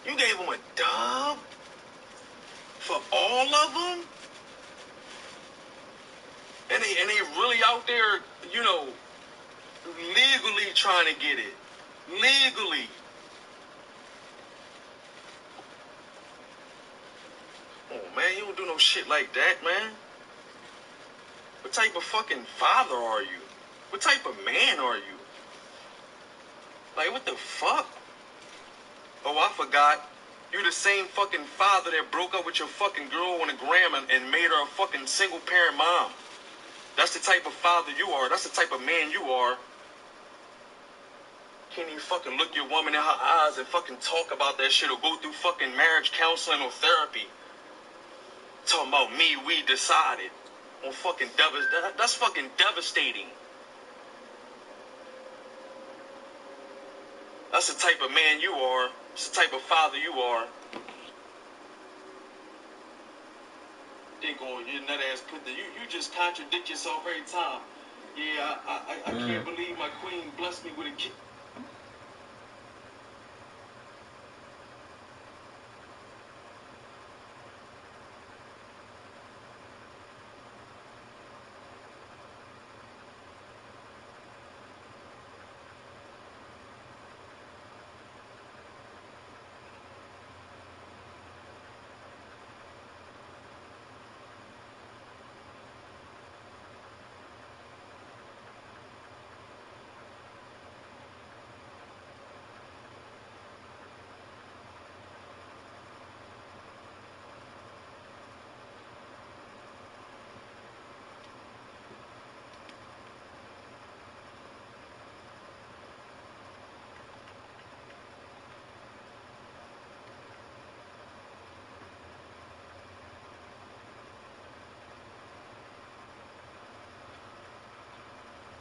You gave them a dub for all of them, and they really out there, you know, legally trying to get it, legally. Oh man, you don't do no shit like that, man. What type of fucking father are you? What type of man are you? Like, what the fuck? Oh, I forgot. You're the same fucking father that broke up with your fucking girl on the gram and made her a fucking single parent mom. That's the type of father you are. That's the type of man you are. Can't even fucking look your woman in her eyes and fucking talk about that shit or go through fucking marriage counseling or therapy. Talking about me, we decided. On fucking that's fucking devastating. That's the type of man you are. That's the type of father you are. Think on your nut ass put you just contradict yourself every time. Yeah, I can't believe my queen blessed me with a kid.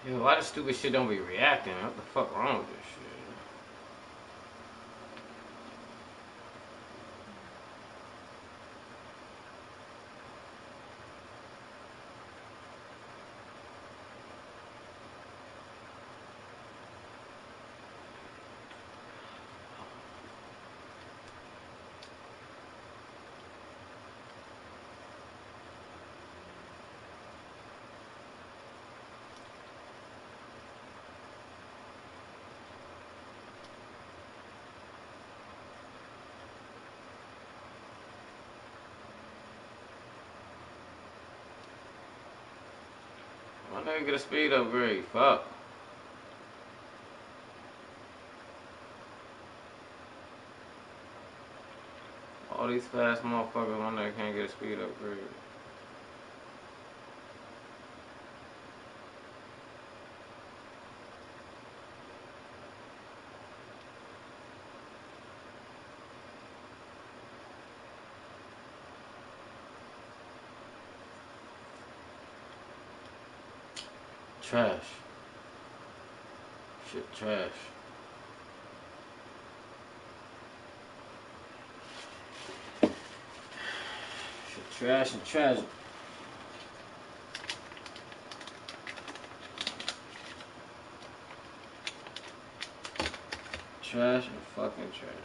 Yo, why the stupid shit don't be reacting? What the fuck wrong with this shit? Why don't you get a speed upgrade? Fuck. All these fast motherfuckers, one day can't get a speed upgrade. Trash. Shit, trash. Shit, trash and tragic. Trash and fucking tragic.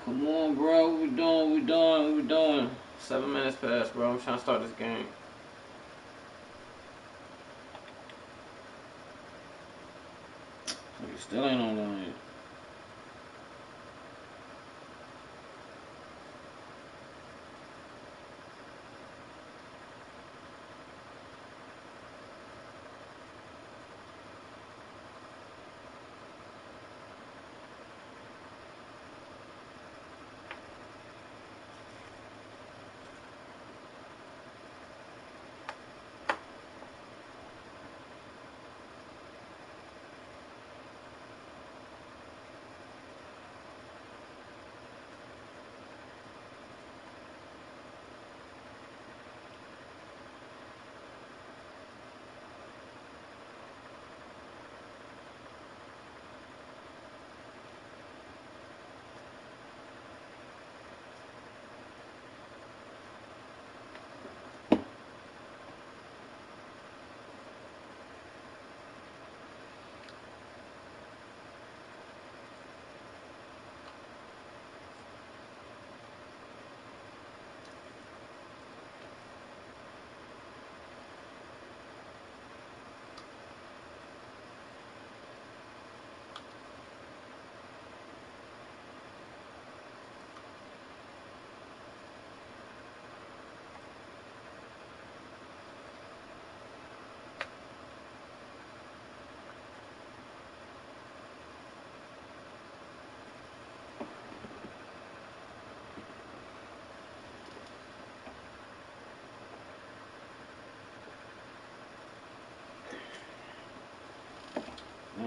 Come on, bro. What we doing? 7 minutes past, bro. I'm trying to start this game. You still ain't online yet.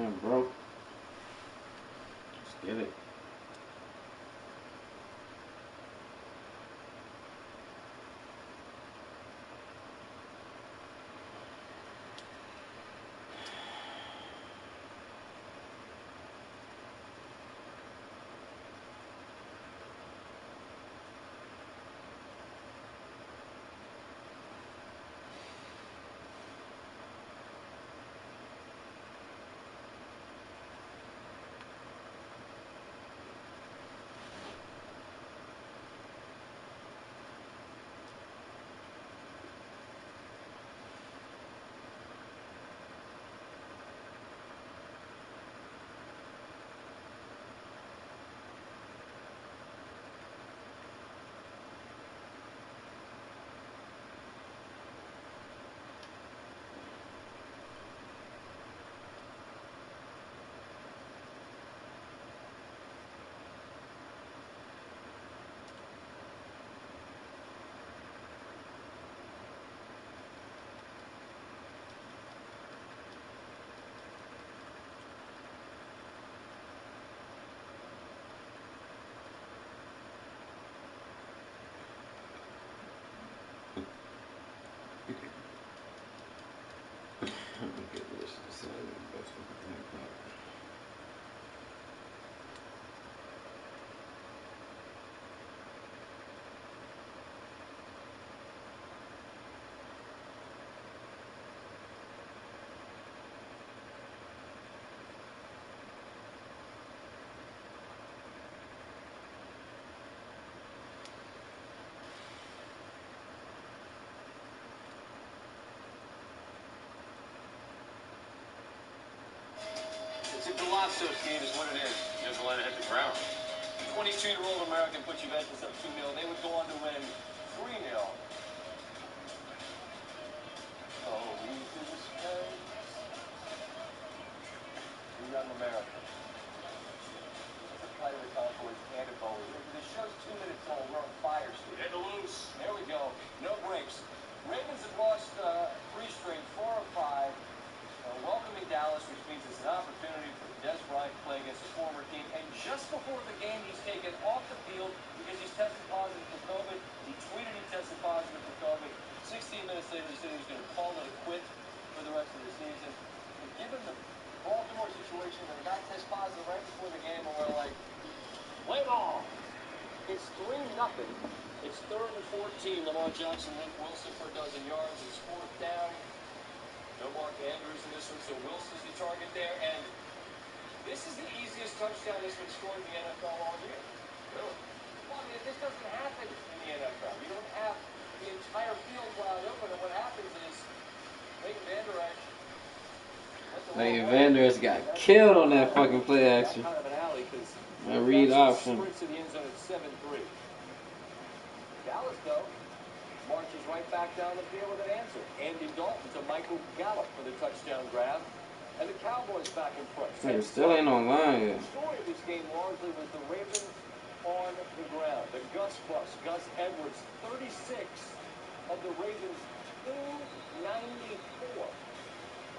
Man, bro. Let's get it. Let me get this. This is the best fucking thing about it. It's a Golasso scheme is what it is. Just let it hit the ground. 22-year-old American put Juventus up 2-0. They would go on to win 3-0. Oh, he's in space. The young American. The play of the concourse and a bowler. The show's 2 minutes long. We're on fire, Steve. Hit the loose. There we go. No breaks. Ravens have lost 3 straight, 4 or 5. Welcoming Dallas, which means it's an opportunity for Des Bryant to play against a former team. And just before the game, he's taken off the field because he's tested positive for COVID. He tweeted he tested positive for COVID. 16 minutes later, he said he was going to call it a quit for the rest of the season. And given the Baltimore situation, where the guy tests positive right before the game, and we're like, play ball. It's 3-0. It's 3rd and 14. Lamar Jackson linked Wilson for a dozen yards. It's 4th down. No Mark Andrews in this one, so Wilson's the target there. And this is the easiest touchdown that's been scored in the NFL all year. Really? Well, I mean, this doesn't happen in the NFL. You don't have the entire field wide open, and what happens is Leighton Vander Esch got killed on that fucking play action. Kind of an alley, that read option. Sprints to the end zone at 7-3. Dallas, though, marches right back down the field with an answer. Andy Dalton to Michael Gallup for the touchdown grab. And the Cowboys back in front. They still ain't online yet. The story of this game largely was the Ravens on the ground. The Gus bus, Gus Edwards, 36 of the Ravens' 294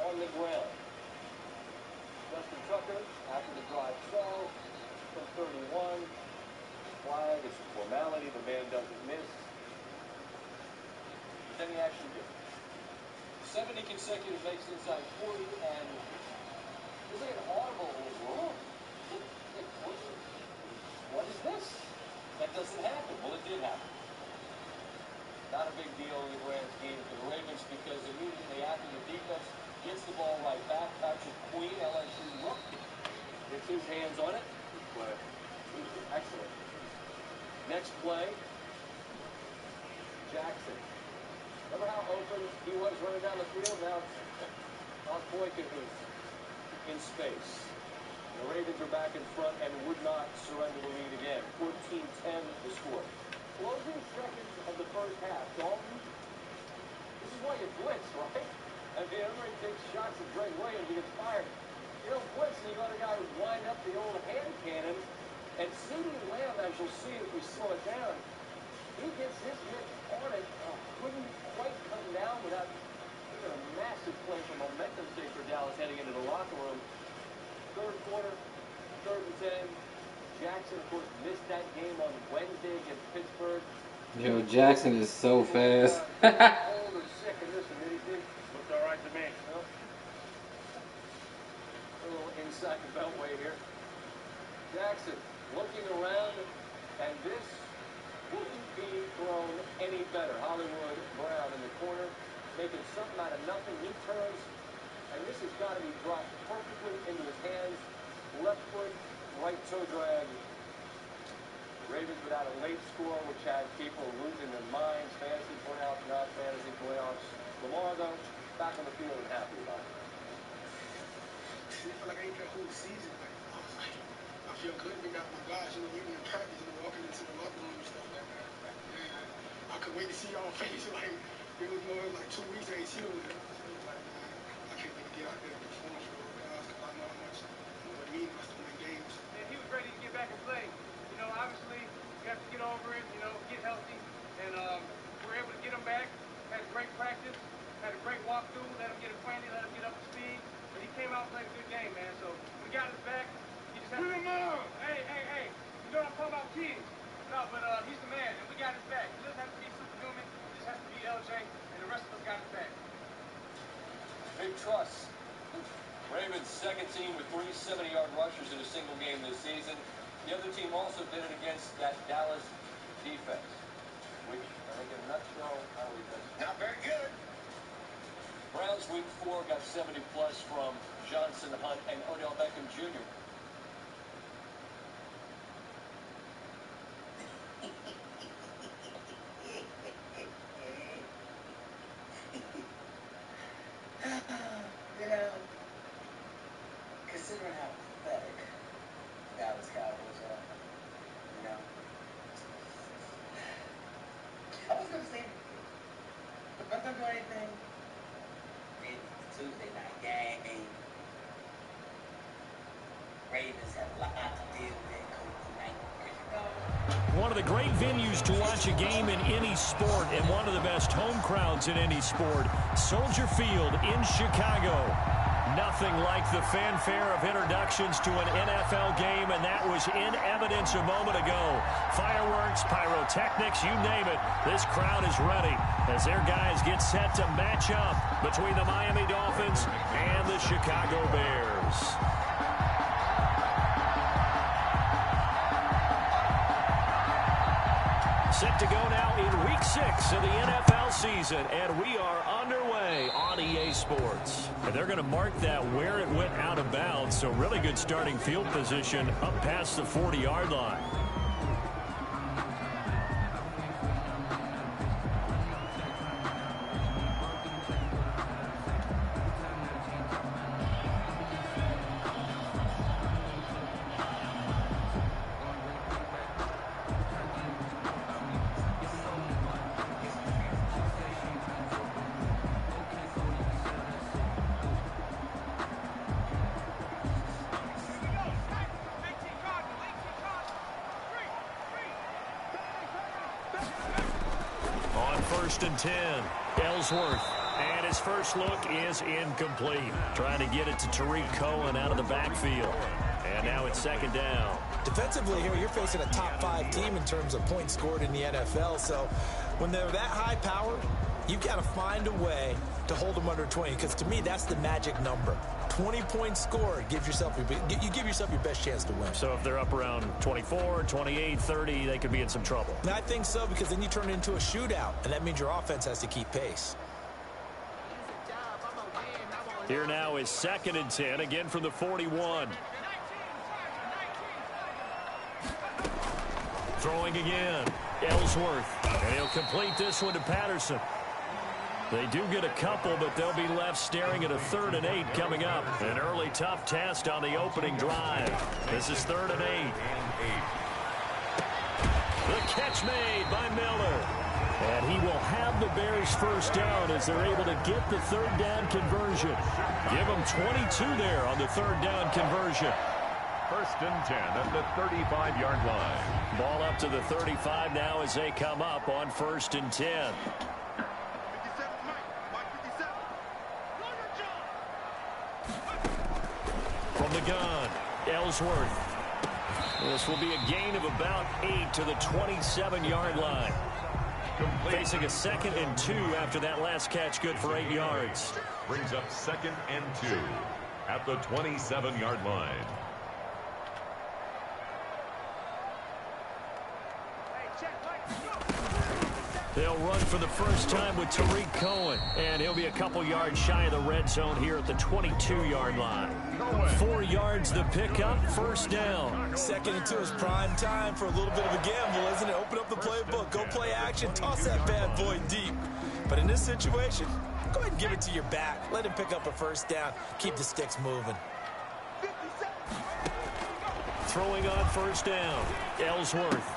on the ground. Justin Tucker, after the drive 12 from 31. Flag, it's a formality. The man doesn't miss. Any action here. 70 consecutive makes inside 40, and there's like an audible wrong. What is this? That doesn't happen. Well, it did happen. Not a big deal in the grand scheme for the Ravens because immediately after the defense gets the ball right back. Patrick Queen, LSU look, gets his hands on it. Good play. Excellent. Next play, Jackson. Remember how open he was running down the field? Now Boykin who's in space. The Ravens are back in front and would not surrender the lead again. 14-10 the score. Closing seconds of the first half. Dalton, this is why you blitz, right? I mean, everybody takes shots at Greg Williams. He gets fired. You don't blitz and you got a guy who's wind up the old hand cannon. And CeeDee Lamb, as you'll see if we slow it down, he gets his hit on it. Couldn't quite come down without even a massive play for momentum sake for Dallas heading into the locker room. third quarter, 3rd and 10. Jackson, of course, missed that game on Wednesday against Pittsburgh. Yo, Jackson is so fast. Cold or sick in this humidity. Looks all right to me. Well, a little inside the beltway here. Jackson looking around, and this wouldn't be thrown any better. Hollywood Brown in the corner, making something out of nothing. He turns, and this has got to be dropped perfectly into his hands. Left foot, right toe drag. The Ravens without a late score, which had people losing their minds. Fantasy playoffs, not fantasy playoffs. Lamar, though, back on the field and happy about it. I feel like I ain't that whole season. I feel good. We got my guys, even in practice, walking into the locker room and stuff like that. Man, I could wait to see y'all face. It was more like 2 weeks I ain't seen them. I can't wait to get out there and perform for those guys because I know how much it means us to win games. And he was ready to get back and play. Obviously, you have to get over it, get healthy. And we're able to get him back. Had a great practice. Had a great walkthrough. Let him get acquainted. Let him get up to speed. But he came out and played a good game, man. So we got his back. You just have to... Hey. You know what I'm talking about, kids. No, but he's the man, and we got his back. He doesn't have to be superhuman. He just has to be LJ, and the rest of us got his back. Big trust. Ravens' second team with 3 70-yard rushers in a single game this season. The other team also did it against that Dallas defense, which I think in a nutshell, not very good. Browns week 4 got 70-plus from Johnson, Hunt, and Odell Beckham Jr. Considering how pathetic Dallas Cowboys are, I was going to say, if I don't do anything, it's the Tuesday night game. Ravens have a lot to deal with tonight. One of the great venues to watch a game in any sport, and one of the best home crowds in any sport, Soldier Field in Chicago. Nothing like the fanfare of introductions to an NFL game, and that was in evidence a moment ago. Fireworks, pyrotechnics, you name it. This crowd is ready as their guys get set to match up between the Miami Dolphins and the Chicago Bears. Set to go now in Week 6 of the NFL season, and we are underway on EA Sports. And they're going to mark that where it went out of bounds, so really good starting field position up past the 40-yard line. First and 10, Ellsworth, and his first look is incomplete. Trying to get it to Tariq Cohen out of the backfield. And now it's second down. Defensively here, you're facing a top 5 team in terms of points scored in the NFL. So when they're that high powered, you've got to find a way to hold them under 20, because to me, that's the magic number. 20 points scored, you give yourself your best chance to win. So if they're up around 24, 28, 30, they could be in some trouble. I think so, because then you turn it into a shootout, and that means your offense has to keep pace. Here now is second and 10, again from the 41. Throwing again, Ellsworth, and he'll complete this one to Patterson. They do get a couple, but they'll be left staring at a 3rd and 8 coming up. An early tough test on the opening drive. This is 3rd and 8. The catch made by Miller. And he will have the Bears first down as they're able to get the 3rd down conversion. Give them 22 there on the 3rd down conversion. 1st and 10 at the 35-yard line. Ball up to the 35 now as they come up on 1st and 10. From the gun, Ellsworth. This will be a gain of about 8 to the 27-yard line. Facing a 2nd and 2 after that last catch, good for 8 yards. Brings up 2nd and 2 at the 27-yard line. They'll run for the first time with Tariq Cohen, and he'll be a couple yards shy of the red zone here at the 22-yard line. 4 yards the pickup, first down. 2nd and 2 is prime time for a little bit of a gamble, isn't it? Open up the playbook, go play action, toss that bad boy deep. But in this situation, go ahead and give it to your back. Let him pick up a first down. Keep the sticks moving. Throwing on first down, Ellsworth.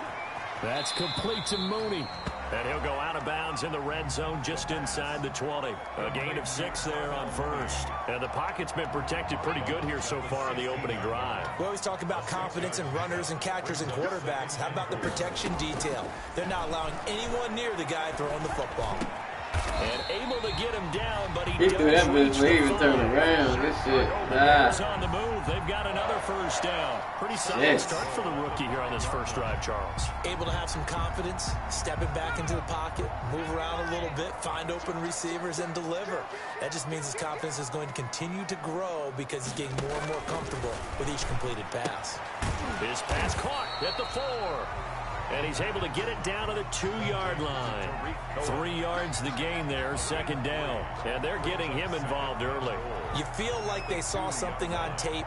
That's complete to Mooney. And he'll go out of bounds in the red zone just inside the 20. A gain of 6 there on first. And the pocket's been protected pretty good here so far on the opening drive. We always talk about confidence in runners and catchers and quarterbacks. How about the protection detail? They're not allowing anyone near the guy throwing the football. And able to get him down, but He threw that bitch when he even turned around. This shit. Bears on the move. They've got another first down. Pretty solid start for the rookie here on this first drive, Charles. Able to have some confidence, stepping back into the pocket, move around a little bit, find open receivers, and deliver. That just means his confidence is going to continue to grow because he's getting more and more comfortable with each completed pass. His pass caught at the 4. And he's able to get it down to the 2-yard line. 3 yards the gain there, 2nd down. And they're getting him involved early. You feel like they saw something on tape,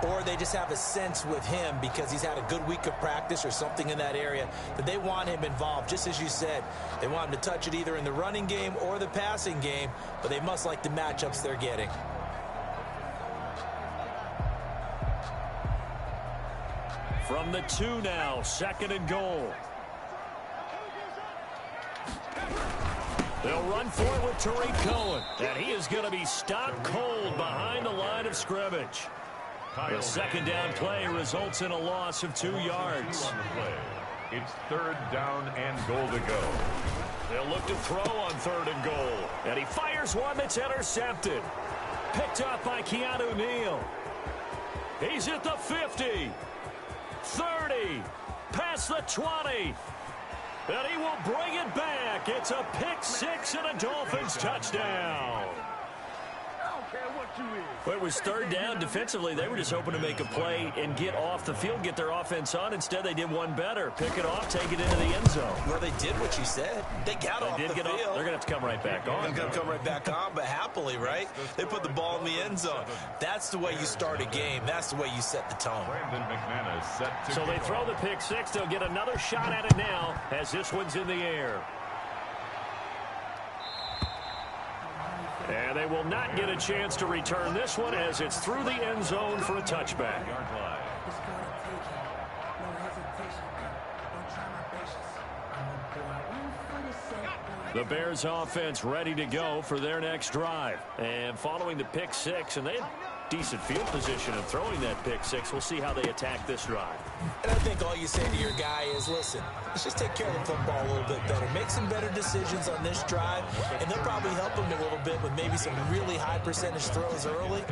or they just have a sense with him because he's had a good week of practice or something in that area that they want him involved. Just as you said, they want him to touch it either in the running game or the passing game, but they must like the matchups they're getting. From the 2 now, 2nd and goal. They'll run for it with Tariq Cohen. And he is going to be stopped cold behind the line of scrimmage. The 2nd down play results in a loss of 2 yards. It's 3rd down and goal to go. They'll look to throw on 3rd and goal. And he fires one that's intercepted. Picked up by Keanu Neal. He's at the 50. 30, past the 20, and he will bring it back. It's a pick 6 and a Dolphins touchdown. Well, it was 3rd down. Defensively, they were just hoping to make a play and get off the field, get their offense on. Instead, they did one better. Pick it off, take it into the end zone. Well, they did what you said. They got off the field. They're going to have to come right back on. They're going to come right back on, but happily, right? They put the ball in the end zone. That's the way you start a game. That's the way you set the tone. Brandon McManus set to So they throw the pick 6. They'll get another shot at it now as this one's in the air. And they will not get a chance to return this one as it's through the end zone for a touchback. The Bears offense ready to go for their next drive. And following the pick 6, and they had decent field position in throwing that pick 6. We'll see how they attack this drive. And I think all you say to your guy is, listen, let's just take care of the football a little bit better. Make some better decisions on this drive, and they'll probably help him a little bit with maybe some really high percentage throws early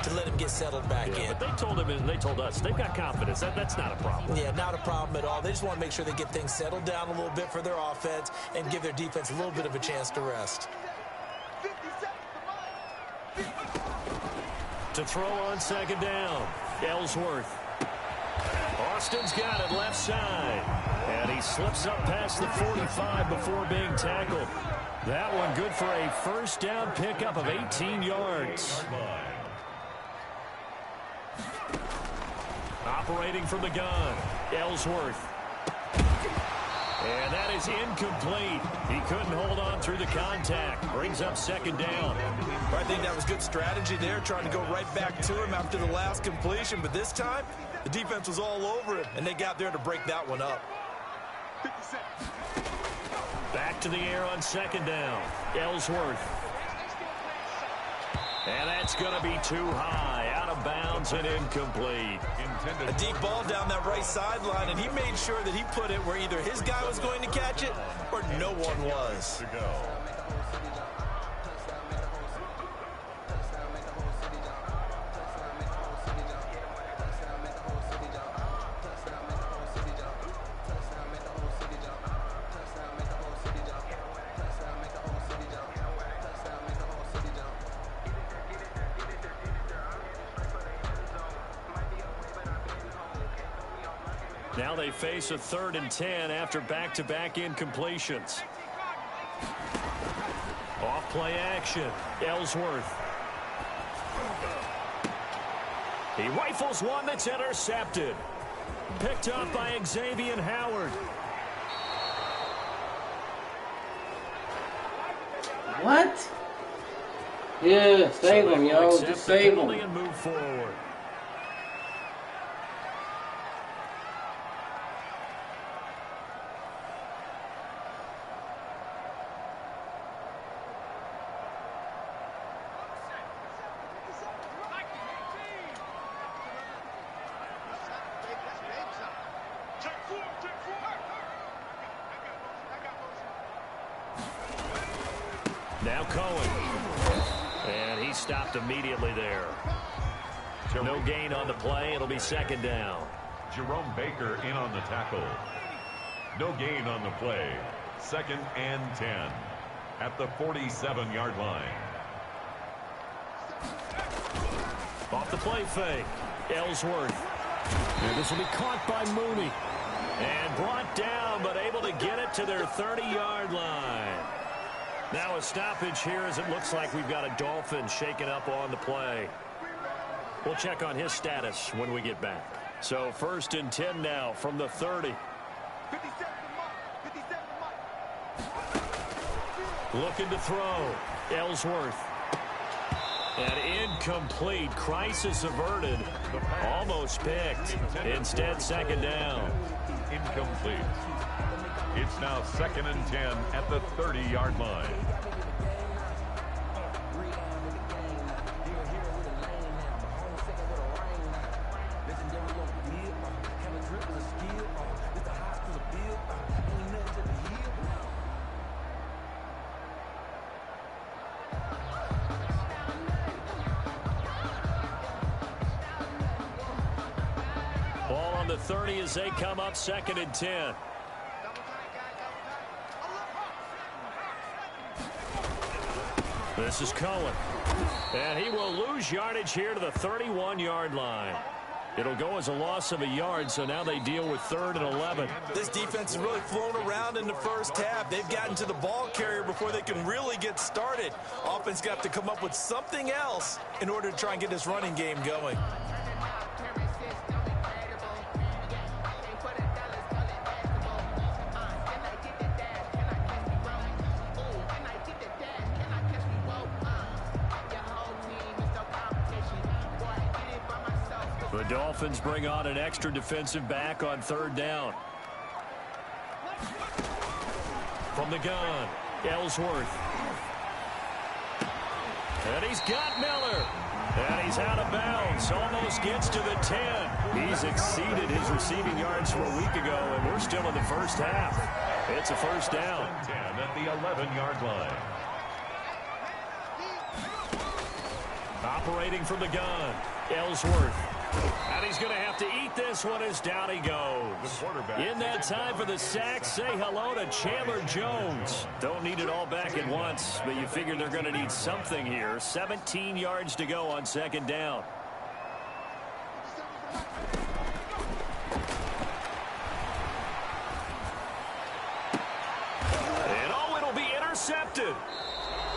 to let him get settled back in. But they told him and they told us they've got confidence. That's not a problem. Yeah, not a problem at all. They just want to make sure they get things settled down a little bit for their offense and give their defense a little bit of a chance to rest. To throw on 2nd down, Ellsworth. Austin's got it left side. And he slips up past the 45 before being tackled. That one good for a first down pickup of 18 yards. Operating from the gun, Ellsworth. And that is incomplete. He couldn't hold on through the contact. Brings up 2nd down. I think that was good strategy there, trying to go right back to him after the last completion. But this time, the defense was all over him, and they got there to break that one up. Back to the air on 2nd down. Ellsworth. And that's going to be too high. Out of bounds and incomplete. A deep ball down that right sideline, and he made sure that he put it where either his guy was going to catch it or no one was. Now they face a 3rd and 10 after back-to-back incompletions. Off play action. Ellsworth. He rifles one that's intercepted. Picked up by Xavier Howard. What? Yeah, save him, yo. Just save him. And move forward. Now Cohen. And he stopped immediately there. No gain on the play. It'll be 2nd down. Jerome Baker in on the tackle. No gain on the play. 2nd and 10 at the 47-yard line. Off the play fake. Ellsworth. And this will be caught by Mooney. And brought down, but able to get it to their 30-yard line. Now a stoppage here as it looks like we've got a Dolphin shaken up on the play. We'll check on his status when we get back. So 1st and 10 now from the 30. Looking to throw. Ellsworth. And incomplete. Crisis averted. Almost picked. Instead, 2nd down. Incomplete. It's now 2nd and 10 at the 30-yard line. Ball on the 30 as they come up 2nd and 10. This is Cohen. And he will lose yardage here to the 31-yard line. It'll go as a loss of a yard, so now they deal with 3rd and 11. This defense has really flown around in the first half. They've gotten to the ball carrier before they can really get started. Offense got to come up with something else in order to try and get this running game going. The Dolphins bring on an extra defensive back on 3rd down. From the gun, Ellsworth. And he's got Miller. And he's out of bounds. Almost gets to the 10. He's exceeded his receiving yards from a week ago, and we're still in the first half. It's a 1st down. 10 at the 11-yard line. Operating from the gun, Ellsworth. And he's going to have to eat this one as down he goes. In that time for the sack, say hello to Chandler Jones. Don't need it all back at once, but you figure they're going to need something here. 17 yards to go on 2nd down. And oh, it'll be intercepted.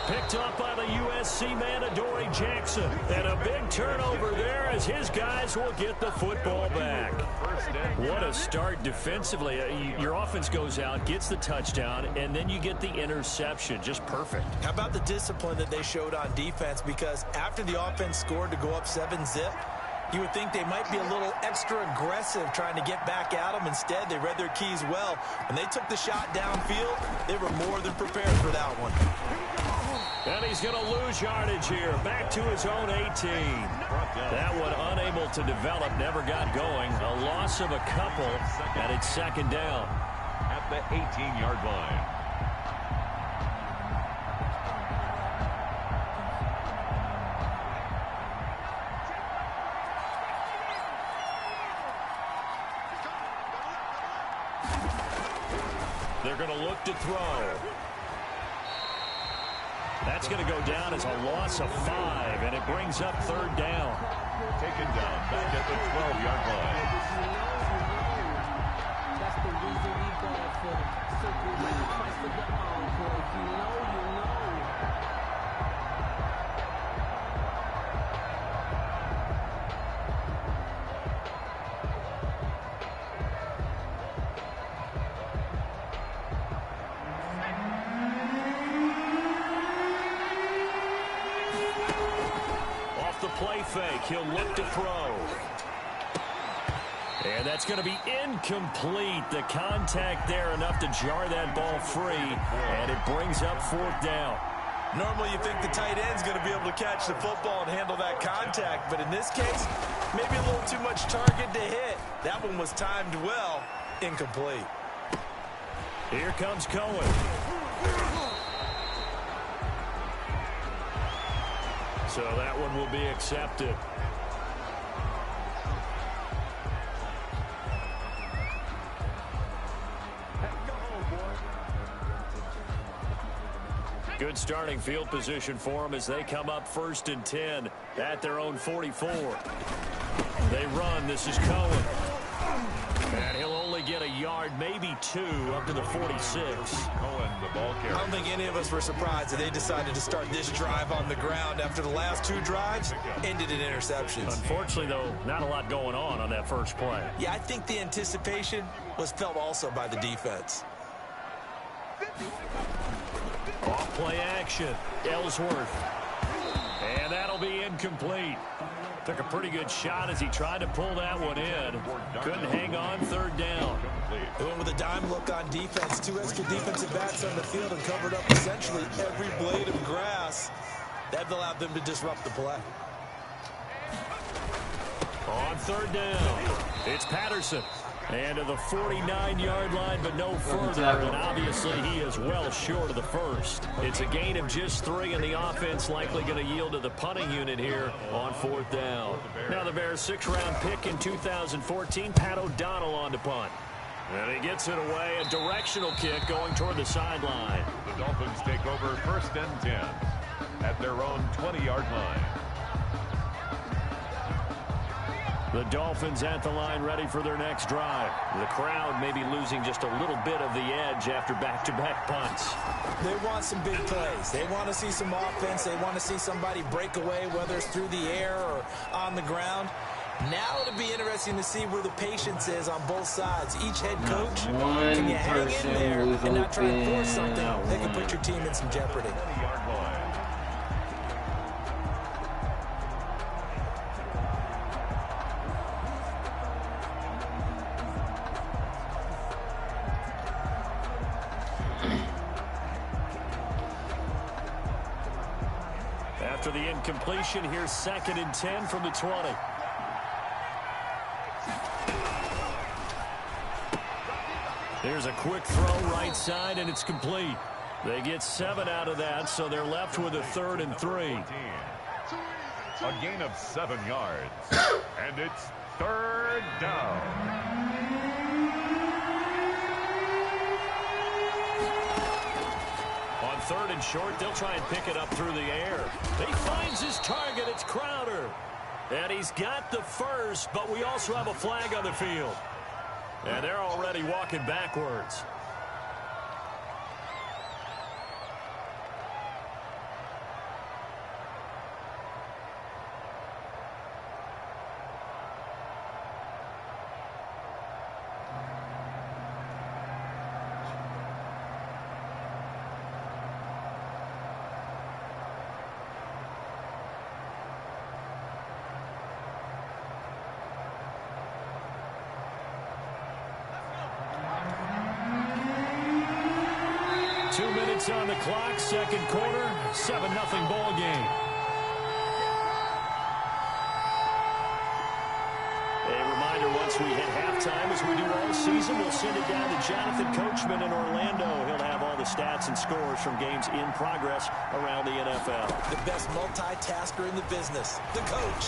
Picked up by the USC man, Adoree Jackson. And a big turnover there as his guys will get the football back. What a start defensively. Your offense goes out, gets the touchdown, and then you get the interception. Just perfect. How about the discipline that they showed on defense? Because after the offense scored to go up 7-zip, you would think they might be a little extra aggressive trying to get back at them. Instead, they read their keys well. When they took the shot downfield, they were more than prepared for that one. And he's going to lose yardage here. Back to his own 18. That one unable to develop, never got going. A loss of a couple, and it's 2nd down. At the 18-yard line. They're going to look to throw. That's going to go down as a loss of 5, and it brings up 3rd down. Taken down back at the 12-yard line. reason we ball for. Circle like the price of the encore. If you know, you know. Off the play fake, he'll look to throw. And that's going to be incomplete. The contact there enough to jar that ball free, and it brings up 4th down. Normally you think the tight end's going to be able to catch the football and handle that contact, but in this case, maybe a little too much target to hit. That one was timed well, incomplete. Here comes Cohen. So that one will be accepted. Good starting field position for them as they come up 1st and 10 at their own 44. They run. This is Cohen. And he'll only get a yard, maybe 2, up to the 46. Cohen, the ball carrier. I don't think any of us were surprised that they decided to start this drive on the ground after the last 2 drives ended in interceptions. Unfortunately, though, not a lot going on that first play. Yeah, I think the anticipation was felt also by the defense. Off play action, Ellsworth. And that'll be incomplete. Took a pretty good shot as he tried to pull that one in. Couldn't hang on, 3rd down. They went with a dime look on defense. 2 extra defensive backs on the field and covered up essentially every blade of grass. That allowed them to disrupt the play. On 3rd down, it's Patterson. And to the 49-yard line, but no further. And obviously, he is well short of the first. It's a gain of just 3, and the offense likely going to yield to the punting unit here on 4th down. Now the Bears' 6th-round pick in 2014, Pat O'Donnell on to punt. And he gets it away, a directional kick going toward the sideline. The Dolphins take over 1st and 10 at their own 20-yard line. The Dolphins at the line ready for their next drive. The crowd may be losing just a little bit of the edge after back-to-back punts. They want some big plays. They want to see some offense. They want to see somebody break away, whether it's through the air or on the ground. Now it'll be interesting to see where the patience is on both sides. Each head coach, can you hang in there and not try and force something that can put your team in some jeopardy? After the incompletion, here's 2nd and 10 from the 20. Here's a quick throw right side, and it's complete. They get 7 out of that, so they're left with a 3rd and 3. A gain of 7 yards. And it's 3rd down. On 3rd and short, they'll try and pick it up through the air. He finds his target. It's Crowder. And he's got the first, but we also have a flag on the field. And they're already walking backwards. On the clock, 2nd quarter, 7-0 ball game. A reminder, once we hit halftime, as we do all season, we'll send it down to Jonathan Coachman in Orlando. He'll have all the stats and scores from games in progress around the NFL. The best multitasker in the business, the coach.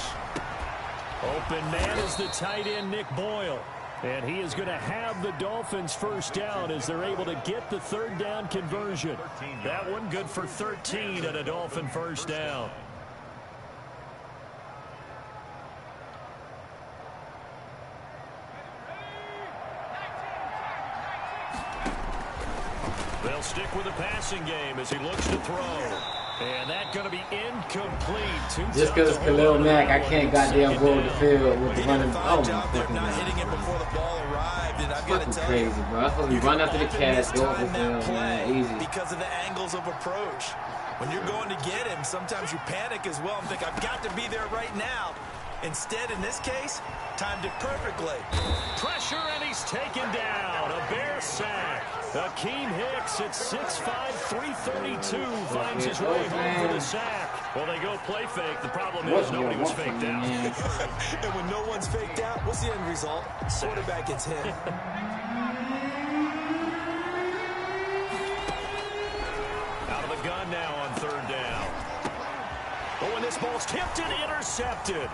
Open man is the tight end, Nick Boyle. And he is going to have the Dolphins 1st down as they're able to get the 3rd down conversion. That one good for 13 and a Dolphin 1st down. They'll stick with the passing game as he looks to throw. And that's going to be incomplete. Just because it's Khalil Mack, I can't goddamn go on the field with the running. Oh my fucking not hitting it before the ball arrived, and I've got to tell you, crazy, bro. I'm supposed to run after the catch, go over the field, man. Easy. Because of the angles of approach. When you're going to get him, sometimes you panic as well and think, I've got to be there right now. Instead, in this case, timed it perfectly. Pressure, and he's taken down. A Bear sack. Akeem Hicks at 6'5", 332 finds his way home for the sack. Well, they go play fake. The problem is nobody was faked out. And when no one's faked out, what's the end result? Quarterback gets hit. Out of the gun now on third down. But when this ball's tipped and intercepted.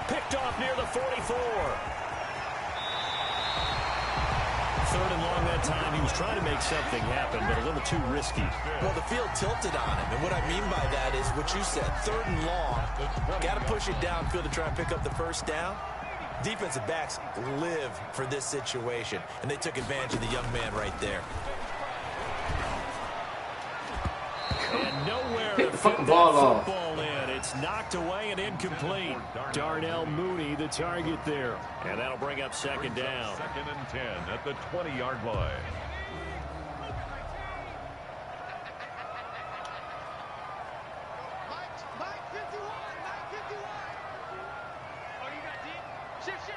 Picked off near the 44. Third and long that time. He was trying to make something happen, but a little too risky. Well, the field tilted on him, and what I mean by that is what you said. Third and long. Got to push it downfield to try and pick up the first down. Defensive backs live for this situation, and they took advantage of the young man right there. And nowhere to fit that football in. It's knocked away and incomplete. Darnell Mooney, the target there. And that'll bring up second down. Second and 10 at the 20-yard line. Mike 51. Oh, you got deep? Shift.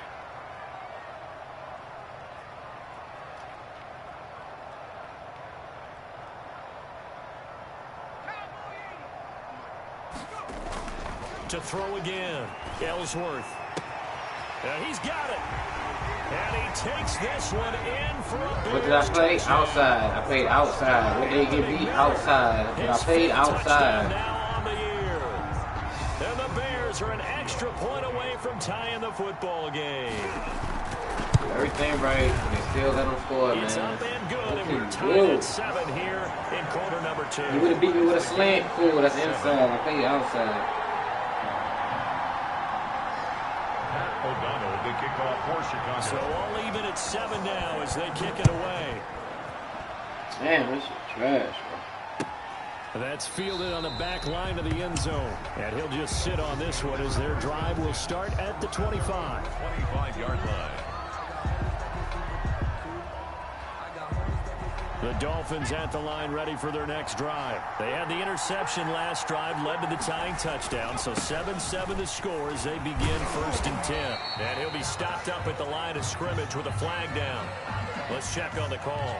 To throw again. Ellsworth. He's got it. And he takes this one in for a big. What did I play? Outside. I played outside. What did they get beat? Outside. But I played outside. Now on the year. And the Bears are an extra point away from tying the football game. Everything right. They still let them score, man. It's up and good, and we're tied at 7 here in quarter number 2. You would have beat me with a slant. Cool, that's inside. I played outside. O'Donnell, the kickoff for Chicago. So all even at 7 now as they kick it away. Damn, this is trash, bro. That's fielded on the back line of the end zone. And he'll just sit on this one as their drive will start at the 25. 25-yard line. The Dolphins at the line ready for their next drive. They had the interception last drive, led to the tying touchdown. So 7-7 the score as they begin first and 10. And he'll be stopped up at the line of scrimmage with a flag down. Let's check on the call.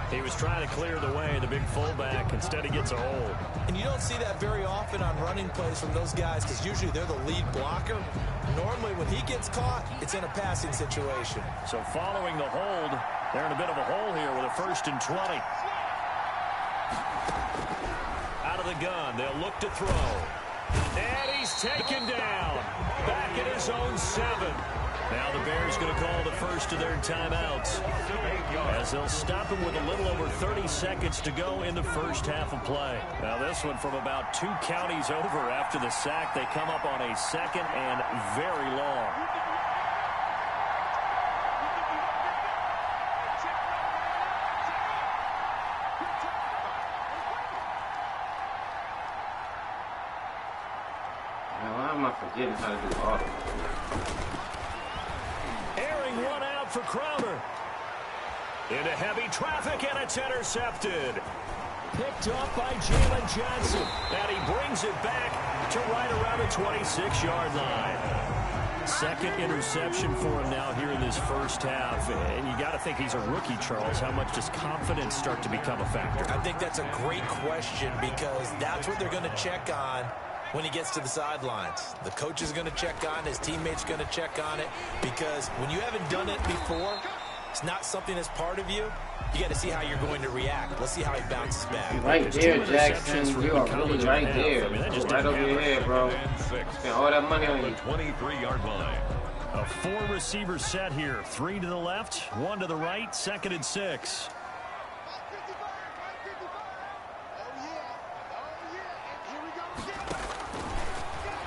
He was trying to clear the way, the big fullback. Instead, he gets a hold. And you don't see that very often on running plays from those guys because usually they're the lead blocker. Normally, when he gets caught, it's in a passing situation. So following the hold, they're in a bit of a hole here with a first and 20. Out of the gun, they'll look to throw. And he's taken down. Back at his own 7. Now the Bears going to call the first of their timeouts as they'll stop him with a little over 30 seconds to go in the first half of play. Now this one from about 2 counties over after the sack. They come up on a second and very long. Now, why am I forgetting how to do auto? Airing one out for Crowder. Into heavy traffic, and it's intercepted. Picked up by Jalen Johnson. And he brings it back to right around the 26-yard line. Second interception for him now here in this first half. And you got to think he's a rookie, Charles. How much does confidence start to become a factor? I think that's a great question because that's what they're going to check on when he gets to the sidelines. The coach is going to check on it. His teammates going to check on it because when you haven't done it before, it's not something that's part of you. You got to see how you're going to react. Let's see how he bounces back. Right there, Jackson. You are really right there. I mean, right over your head, bro. Spent all that money on you. 23-yard line. A 4-receiver set here. 3 to the left, 1 to the right, 2nd and 6.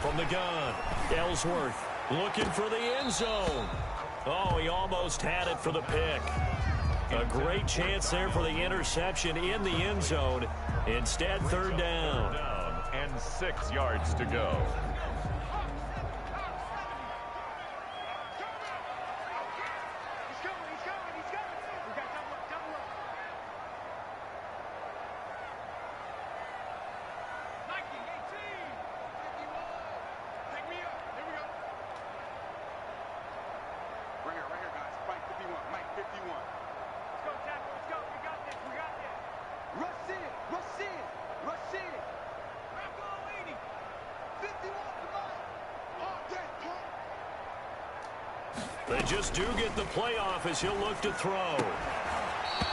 From the gun, Ellsworth looking for the end zone. Oh, he almost had it for the pick. A great chance there for the interception in the end zone. Instead, third down. And 6 yards to go. They just do get the playoff as he'll look to throw.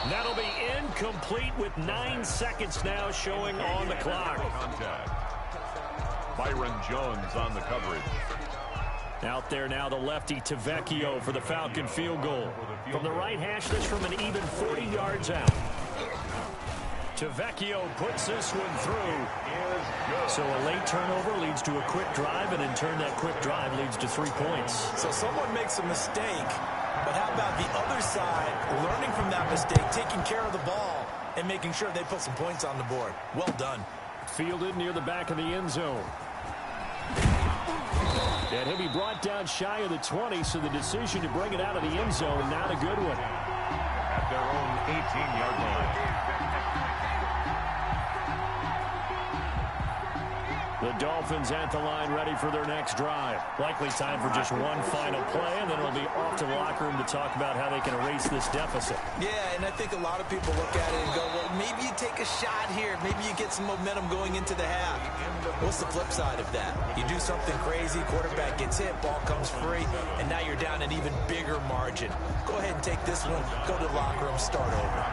That'll be incomplete with 9 seconds now showing on the clock. Contact. Byron Jones on the coverage. Out there now, the lefty Tavecchio for the Falcon field goal. From the right hash, this from an even 40 yards out. Tavecchio puts this one through. So a late turnover leads to a quick drive, and in turn that quick drive leads to 3 points. So someone makes a mistake, but how about the other side learning from that mistake, taking care of the ball, and making sure they put some points on the board? Well done. Fielded near the back of the end zone. And he'll be brought down shy of the 20, so the decision to bring it out of the end zone, not a good one. At their own 18-yard line. The Dolphins at the line ready for their next drive. Likely time for just one final play, and then it'll be off to the locker room to talk about how they can erase this deficit. Yeah, and I think a lot of people look at it and go, well, maybe you take a shot here. Maybe you get some momentum going into the half. What's the flip side of that? You do something crazy, quarterback gets hit, ball comes free, and now you're down an even bigger margin. Go ahead and take this one, go to the locker room, start over.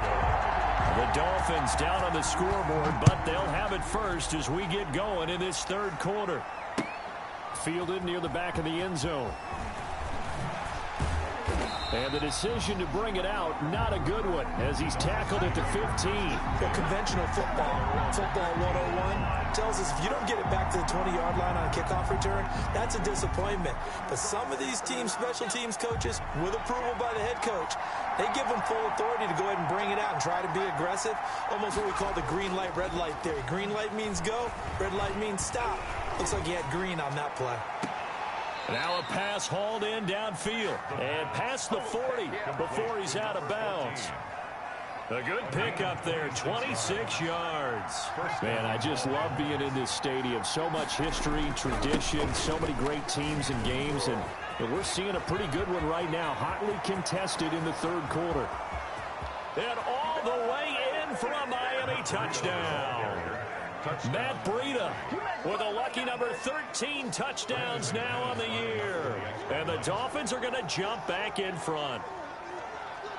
The Dolphins down on the scoreboard, but they'll have it first as we get going in this third quarter. Fielded near the back of the end zone. And the decision to bring it out, not a good one, as he's tackled at the 15. Well, conventional football 101, tells us if you don't get it back to the 20-yard line on a kickoff return, that's a disappointment. But some of these teams, special teams coaches, with approval by the head coach, they give them full authority to go ahead and bring it out and try to be aggressive. Almost what we call the green light, red light theory. Green light means go, red light means stop. Looks like he had green on that play. Now a pass hauled in downfield and past the 40 before he's out of bounds. A good pickup there, 26 yards. Man, I just love being in this stadium. So much history, tradition, so many great teams and games, and we're seeing a pretty good one right now, hotly contested in the third quarter. And all the way in for a Miami touchdown. Matt Breida with a lucky number 13 touchdowns now on the year. And the Dolphins are going to jump back in front.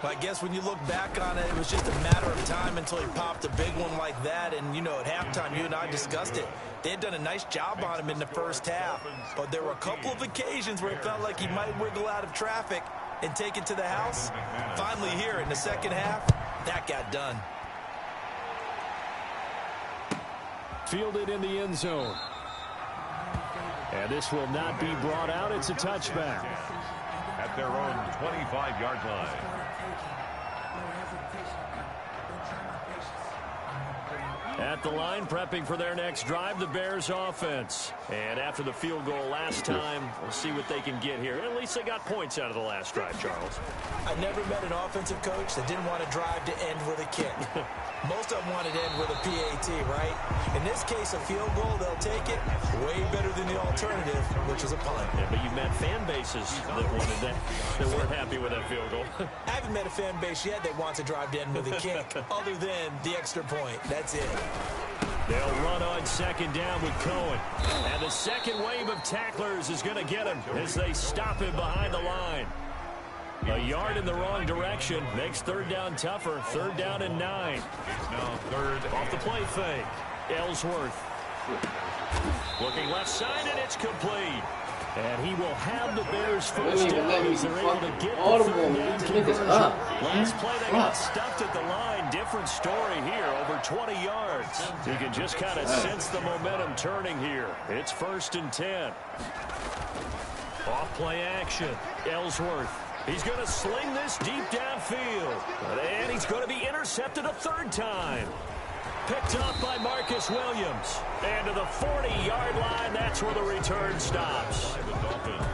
Well, I guess when you look back on it, it was just a matter of time until he popped a big one like that. And, you know, at halftime, you and I discussed it. They had done a nice job on him in the first half. But there were a couple of occasions where it felt like he might wiggle out of traffic and take it to the house. Finally here in the second half, that got done. Fielded in the end zone. And this will not be brought out. It's a touchback. At their own 25-yard line. At the line, prepping for their next drive, the Bears offense. And after the field goal last time, we'll see what they can get here. At least they got points out of the last drive, Charles. I never met an offensive coach that didn't want to drive to end with a kick. Most of them wanted to end with a PAT, right? In this case, a field goal, they'll take it. Way better than the alternative, which is a punt. Yeah, but you've met fan bases that wanted that weren't happy with that field goal. I haven't met a fan base yet that wants to drive to end with a kick, other than the extra point. That's it. They'll run on second down with Cohen. And the second wave of tacklers is going to get him as they stop him behind the line. A yard in the wrong direction makes third down tougher. Third down and 9. It's now third. Off the play fake. Ellsworth. Looking left side, and it's complete. And he will have the Bears first down as they're able to get the third down conversion. Last play, they got stuffed at the line. Different story here, over 20 yards. You can just kind of sense the momentum turning here. It's 1st and 10. Off play action. Ellsworth. He's going to sling this deep downfield. And he's going to be intercepted a third time. Picked up by Marcus Williams. And to the 40-yard line, that's where the return stops.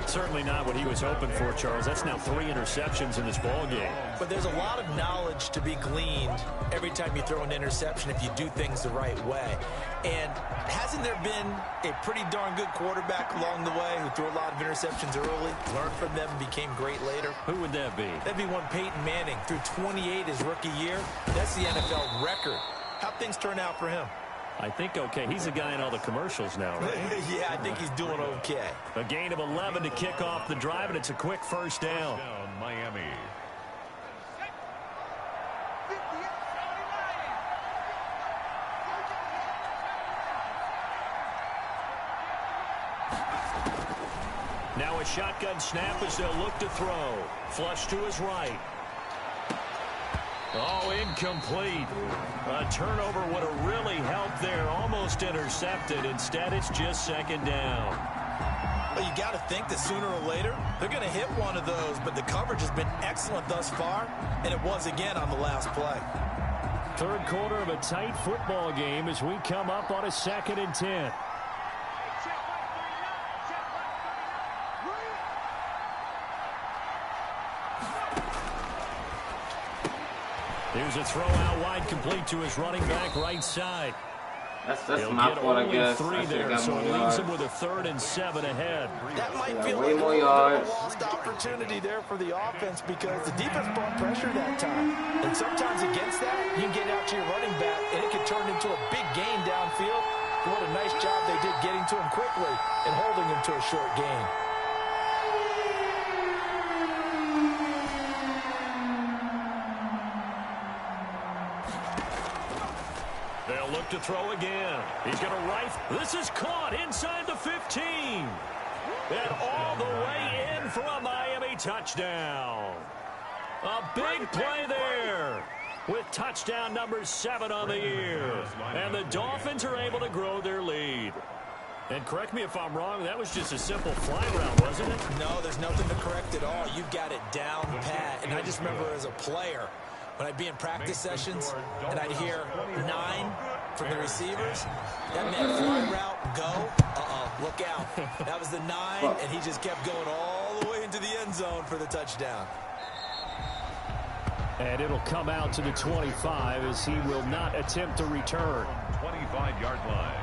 Certainly not what he was hoping for, Charles. That's now 3 interceptions in this ball game. But there's a lot of knowledge to be gleaned every time you throw an interception if you do things the right way. And hasn't there been a pretty darn good quarterback along the way who threw a lot of interceptions early, learned from them, and became great later? Who would that be? That'd be one Peyton Manning. Threw 28 his rookie year. That's the NFL record. How'd things turn out for him? I think okay. He's the guy in all the commercials now, right? Yeah, I think he's doing okay. A gain of 11 to kick off the drive, and it's a quick first down. Miami. Now a shotgun snap as they'll look to throw. Flush to his right. Oh, incomplete. A turnover would have really helped there. Almost intercepted. Instead, it's just second down. Well, you got to think that sooner or later, they're going to hit one of those. But the coverage has been excellent thus far, and it was again on the last play. Third quarter of a tight football game as we come up on a 2nd and 10. Here's a throw out wide, complete to his running back right side. That's my fault, I guess. Three there, so it leaves him with a 3rd and 7 ahead. That might feel way like more a yards. lost opportunity there for the offense because the defense brought pressure that time. And sometimes against that, you can get out to your running back, and it can turn into a big gain downfield. What a nice job they did getting to him quickly and holding him to a short gain. They'll look to throw again. He's going to rifle. This is caught inside the 15. And all the way in for a Miami touchdown. A big play there with touchdown number 7 on the year. And the Dolphins are able to grow their lead. And correct me if I'm wrong, that was just a simple fly route, wasn't it? No, there's nothing to correct at all. You've got it down pat. And I just remember as a player, when I'd be in practice sessions and I'd hear 9 from the receivers, that meant fly route, go, look out. That was the 9, and he just kept going all the way into the end zone for the touchdown. And it'll come out to the 25 as he will not attempt to return. 25-yard line.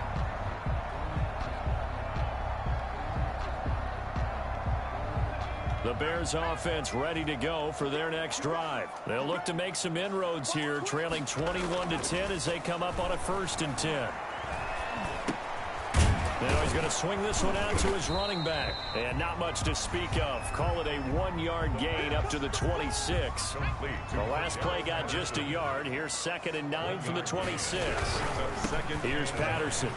The Bears offense ready to go for their next drive. They'll look to make some inroads here, trailing 21-10 as they come up on a 1st and 10. Now he's going to swing this one out to his running back. And not much to speak of. Call it a 1-yard gain up to the 26. The last play got just a yard. Here's 2nd and 9 from the 26. Here's Patterson.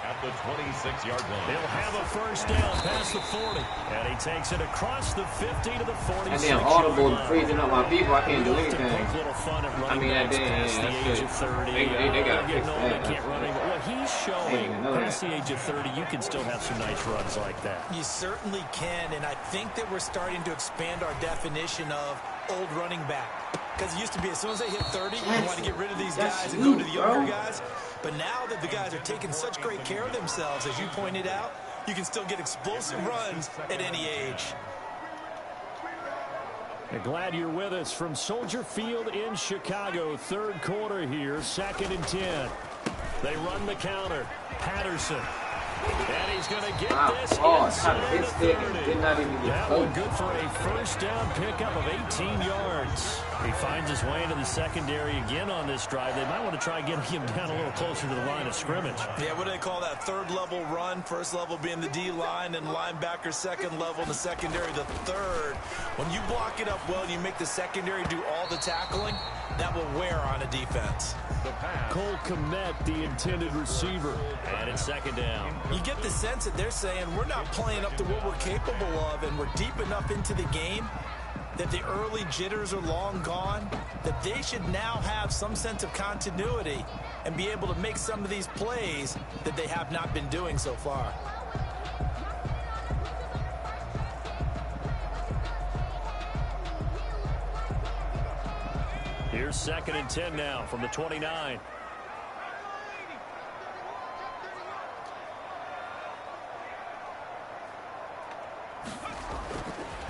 At the 26-yard line. He'll have a first down past the 40. And he takes it across the 50 to the 46. And then audible freezing up my people. I can't do anything. I mean, that did. The age of 30. They got to fix that. Can't run anymore. Well, he's showing past the age of 30, you can still have some nice runs like that. You certainly can, and I think that we're starting to expand our definition of old running back. Because it used to be as soon as they hit 30, you want to get rid of these guys and go to the younger guys. But now that the guys are taking such great care of themselves, as you pointed out, you can still get explosive runs at any age. And glad you're with us from Soldier Field in Chicago. 3rd quarter here, 2nd and 10. They run the counter. Patterson. And he's going to get this inside the 30. That one good for a first down pickup of 18 yards. He finds his way into the secondary again on this drive. They might want to try getting him down a little closer to the line of scrimmage. Yeah, what do they call that? 3rd level run. 1st level being the D-line, and linebacker 2nd level, and the secondary the 3rd. When you block it up well and you make the secondary do all the tackling, that will wear on a defense. Cole Kmet, the intended receiver. And it's 2nd down. You get the sense that they're saying we're not playing up to what we're capable of, and we're deep enough into the game that the early jitters are long gone, that they should now have some sense of continuity and be able to make some of these plays that they have not been doing so far. Here's 2nd and 10 now from the 29.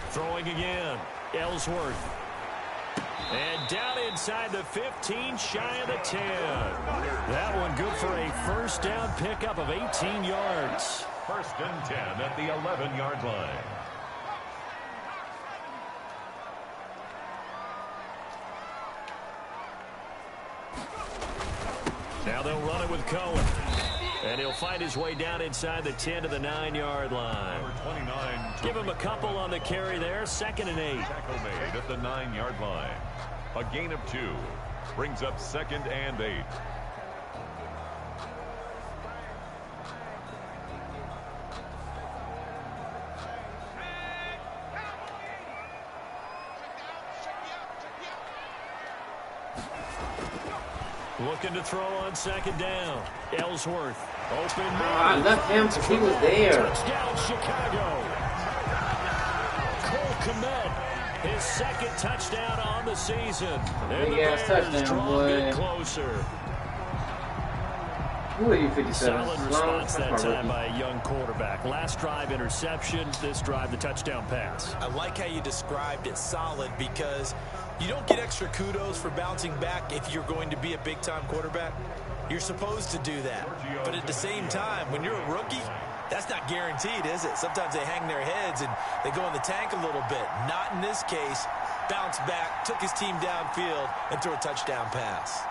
Throwing again. Ellsworth. And down inside the 15, shy of the 10. That one good for a first down pickup of 18 yards. 1st and 10 at the 11-yard line. Now they'll run it with Cohen. And he'll find his way down inside the 10 to the 9-yard line. Number 29. Give him a couple on the carry there. 2nd and 8. Tackle made at the 9-yard line. A gain of 2. Brings up 2nd and 8. Looking to throw on 2nd down. Ellsworth. Open. I left him because he was there. Touchdown, Chicago. Cole Kmet, his 2nd touchdown on the season. And Big ass touchdown, boy. Closer. Who are you, 57? Solid response that time by a young quarterback. Last drive interception. This drive the touchdown pass. I like how you described it, solid, because you don't get extra kudos for bouncing back if you're going to be a big-time quarterback. You're supposed to do that. But at the same time, when you're a rookie, that's not guaranteed, is it? Sometimes they hang their heads and they go in the tank a little bit. Not in this case. Bounced back, took his team downfield, and threw a touchdown pass.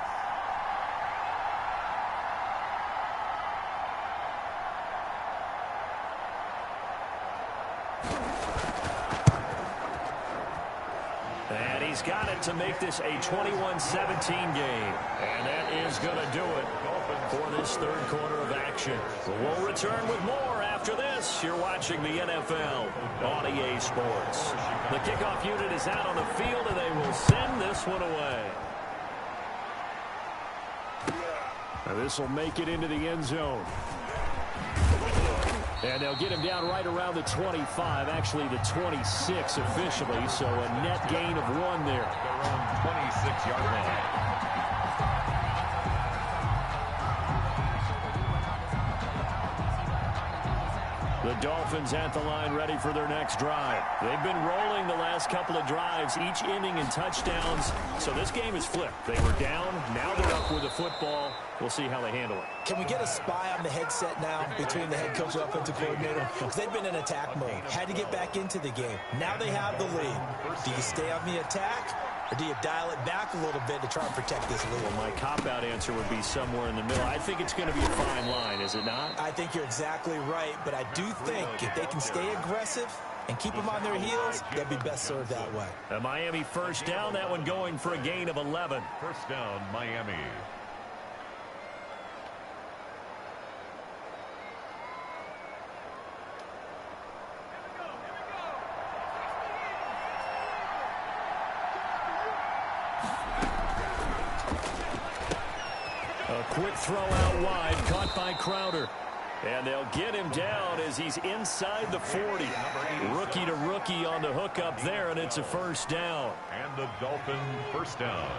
And he's got it to make this a 21-17 game. And that is going to do it for this 3rd quarter of action. We'll return with more after this. You're watching the NFL on EA Sports. The kickoff unit is out on the field, and they will send this one away. This will make it into the end zone. And they'll get him down right around the 25, actually the 26 officially, so a net gain of 1 there. Their own 26-yard line. The Dolphins at the line ready for their next drive. They've been rolling the last couple of drives, each inning in touchdowns. So this game is flipped. They were down. Now they're up with the football. We'll see how they handle it. Can we get a spy on the headset now between the head coach and offensive coordinator? Because they've been in attack mode. Had to get back into the game. Now they have the lead. Do you stay on the attack? Or do you dial it back a little bit to try and protect this lead? Well, my cop-out answer would be somewhere in the middle. I think it's going to be a fine line, is it not? I think you're exactly right, but I do think if they can stay aggressive and keep them on their heels, they'll be best served that way. A Miami first down, that one going for a gain of 11. First down, Miami. A quick throw out wide, caught by Crowder. And they'll get him down as he's inside the 40. Rookie to rookie on the hook up there, and it's a first down. And the Dolphin first down.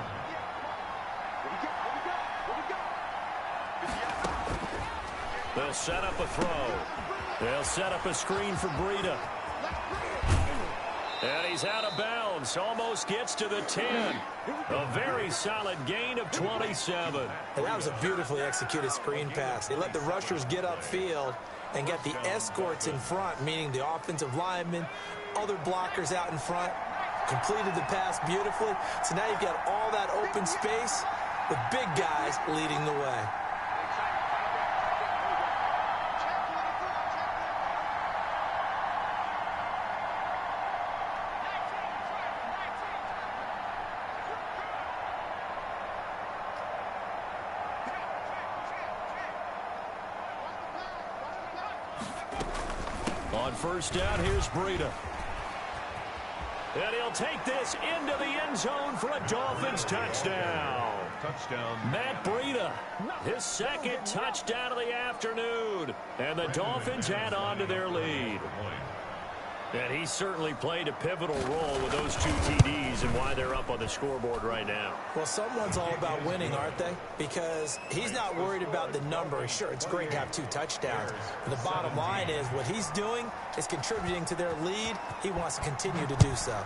They'll set up a throw. They'll set up a screen for Breida. And he's out of bounds. Almost gets to the 10. A very solid gain of 27. And that was a beautifully executed screen pass. They let the rushers get upfield and get the escorts in front, meaning the offensive linemen, other blockers out in front, completed the pass beautifully. So now you've got all that open space with big guys leading the way. On first down, here's Breida. And he'll take this into the end zone for a Dolphins touchdown. Touchdown. Matt Breida, his 2nd touchdown of the afternoon. And the Dolphins add on to their lead. And he certainly played a pivotal role with those 2 TDs and why they're up on the scoreboard right now. Well, someone's all about winning, aren't they? Because he's not worried about the number. Sure, it's great to have 2 touchdowns. But the bottom line is what he's doing is contributing to their lead. He wants to continue to do so.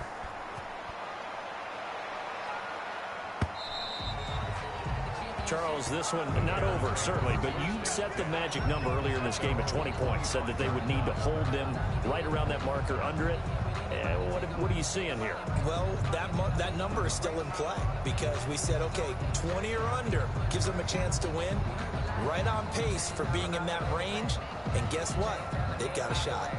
Charles, this one not over, certainly, but you set the magic number earlier in this game at 20 points, said that they would need to hold them right around that marker under it. What are you seeing here? Well, that number is still in play because we said, okay, 20 or under gives them a chance to win. Right on pace for being in that range. And guess what? They've got a shot.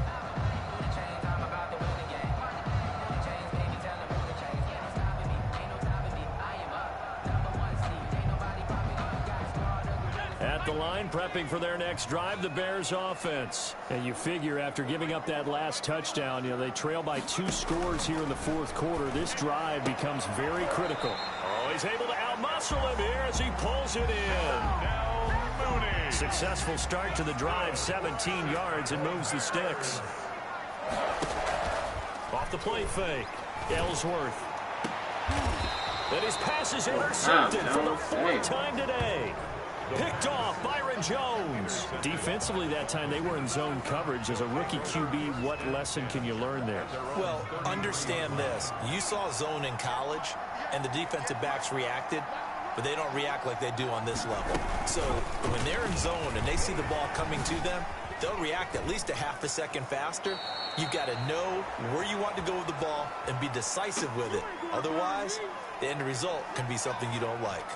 At the line, prepping for their next drive, the Bears offense. And you figure after giving up that last touchdown, they trail by 2 scores here in the 4th quarter. This drive becomes very critical. Oh, he's able to outmuscle him here as he pulls it in. Now Mooney. Successful start to the drive, 17 yards, and moves the sticks. Off the play fake, Ellsworth. And his pass is intercepted for the 4th time today. Picked off Byron Jones. Defensively that time, they were in zone coverage. As a rookie QB, what lesson can you learn there? Well, understand this. You saw zone in college, and the defensive backs reacted, but they don't react like they do on this level. So when they're in zone and they see the ball coming to them, they'll react at least a half a second faster. You've got to know where you want to go with the ball and be decisive with it. Otherwise, the end result can be something you don't like.